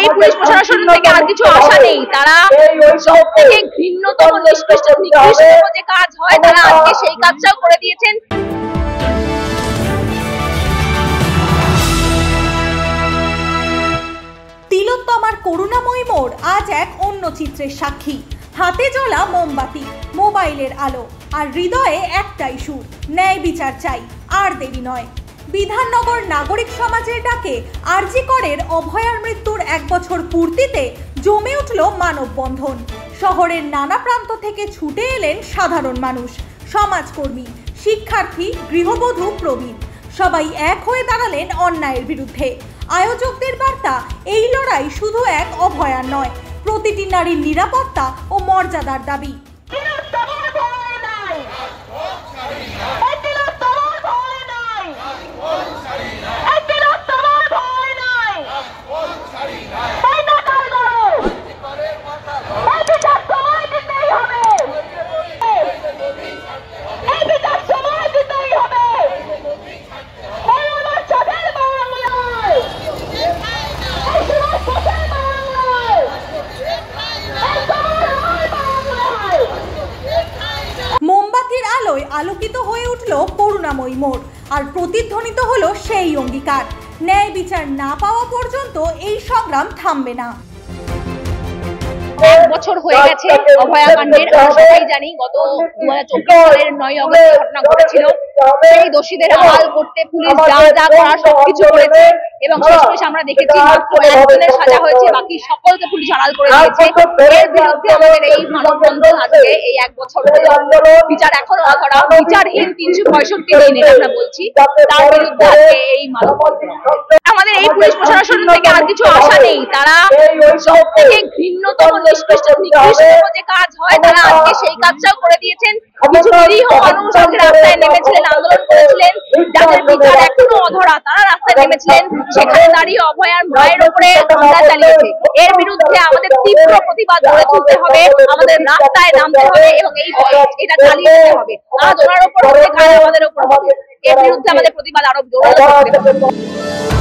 এই পুলিশ প্রশাসন থেকে আর কিছু আশা নেই। তারা সব থেকে ঘৃণ্যতম নিষ্কৃষ্টতম যে কাজ হয় তারা আজকে সেই কাজটাও করে দিয়েছেন। তিলোত্তমার করুণাময়ী মোড় আজ এক অন্য চিত্রের সাক্ষী। হাতে জ্বলা মোমবাতি, মোবাইলের আলো আর হৃদয়ে একটাই সুর, ন্যায় বিচার চাই, আর দেরি নয়। বিধাননগর নাগরিক সমাজের ডাকে আরজি করের অভয়ার মৃত্যুর 1 বছর পূর্তিতে জমে উঠল মানববন্ধন। শহরের নানা প্রান্ত থেকে ছুটে এলেন সাধারণ মানুষ, সমাজকর্মী, শিক্ষার্থী, গৃহবধূ, প্রবীণ। সবাই এক হয়ে দাঁড়ালেন অন্যায়ের বিরুদ্ধে। আয়োজকদের বার্তা, এই লড়াই শুধু এক অভয়ার নয়, প্রতিটি নারীর নিরাপত্তা ও মর্যাদার দাবি। মোমবাতির আলোয় আলোকিত হয়ে উঠল করুণাময়ী মোড়, আর প্রতিধ্বনিত হলো সেই অঙ্গীকার, ন্যায় বিচার না পাওয়া পর্যন্ত এই সংগ্রাম থামবে না। 1 বছর হয়ে গেছে অভয়াকাণ্ডের। আমরা সবাই জানি গত 2024 সালের 9 অগস্ট ঘটনা ঘটেছিল। সেই দোষীদের আড়াল করতে পুলিশ যা যা করার সবকিছু করেছে এবং শেষমেশ আমরা দেখেছি মাত্র 1 জনের সাজা হয়েছে, বাকি সকলকে পুলিশ আড়াল করে দিয়েছে। এর বিরুদ্ধে আমাদের এই মানববন্ধন আজকে, এই 1 বছর বিচার এখনো অধরা, বিচারহীন 365 দিন এটা আমরা বলছি, তার বিরুদ্ধে আজকে এই মানববন্ধন। আমাদের এই পুলিশ প্রশাসন থেকে আর কিছু আশা নেই। তারা সব থেকে ঘৃণ্যতম নিষ্কৃষ্টতম যে কাজ হয় তারা আজকে সেই কাজটাও করে দিয়েছেন। কিছু নিরীহ মানুষ আজকে রাস্তায় নেমেছিলেন, আন্দোলন করেছিলেন, যাদের বিচার এখনো অধরা, তারা রাস্তায় নেমেছিলেন, সেখানে দাঁড়িয়ে অভয়ার মায়ের উপরে হামলা চালিয়েছে। এর বিরুদ্ধে আমাদের তীব্র প্রতিবাদ গড়ে তুলতে হবে, আমাদের রাস্তায় নামতে হবে এবং এটা চালিয়ে যেতে হবে। আজ ওনার উপর হবে, কাল আমাদের উপর হবে। এর বিরুদ্ধে আমাদের প্রতিবাদ আরো জোরালো করতে হবে।